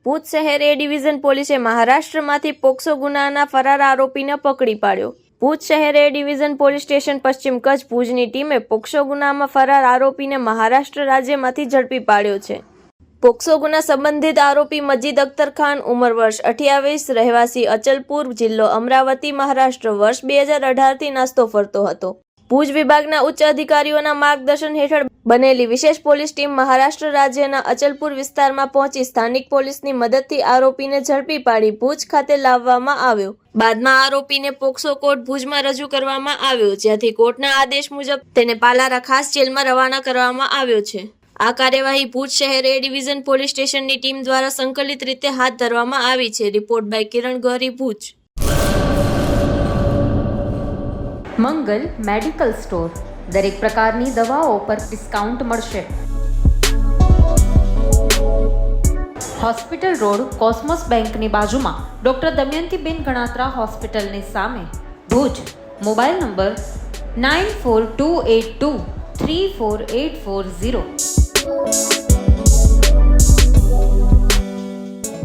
ભુજ શહેર એ ડિવિઝન પોલીસે મહારાષ્ટ્રમાંથી પોક્સો ગુનાના ફરાર આરોપીને પકડી પાડ્યો। ભુજ શહેર એ ડિવિઝન પોલીસ સ્ટેશન પશ્ચિમ કચ્છ ભુજની ટીમે પોક્સો ગુનામાં ફરાર આરોપીને મહારાષ્ટ્ર રાજ્યમાંથી ઝડપી પાડ્યો છે। પોક્સો ગુના સંબંધિત આરોપી મજીદ અખ્તર ખાન, ઉંમર વર્ષ 28, રહેવાસી અચલપુર, જિલ્લો અમરાવતી, મહારાષ્ટ્ર, વર્ષ 2018થી નાસ્તો ફરતો હતો। ભુજ વિભાગના ઉચ્ચ અધિકારીઓના માર્ગદર્શન હેઠળ બનેલી વિશેષ પોલીસ ટીમ મહારાષ્ટ્ર રાજ્યના અચલપુર વિસ્તારમાં પહોંચી સ્થાનિક પોલીસની મદદથી આરોપીને ઝડપી પાડી ભુજ ખાતે લાવવામાં આવ્યો। બાદમાં આરોપીને પોક્સો કોર્ટ ભુજમાં રજૂ કરવામાં આવ્યો, જ્યાંથી કોર્ટના આદેશ મુજબ તેને પાલારા ખાસ જેલમાં રવાના કરવામાં આવ્યો છે। આ કાર્યવાહી ભુજ શહેર એ ડિવિઝન પોલીસ સ્ટેશનની ટીમ દ્વારા સંકલિત રીતે હાથ ધરવામાં આવી છે। Report by Kiran Gori, Bhuj. Mangal medical store, દરેક પ્રકારની દવાઓ પર ડિસ્કાઉન્ટ મળશે। હોસ્પિટલ રોડ, કોસ્મોસ બેંકની બાજુમાં, ડૉક્ટર દમયંતીબેન ગણાત્રા હોસ્પિટલની સામે, ભુજ। Mobile number 9428234840।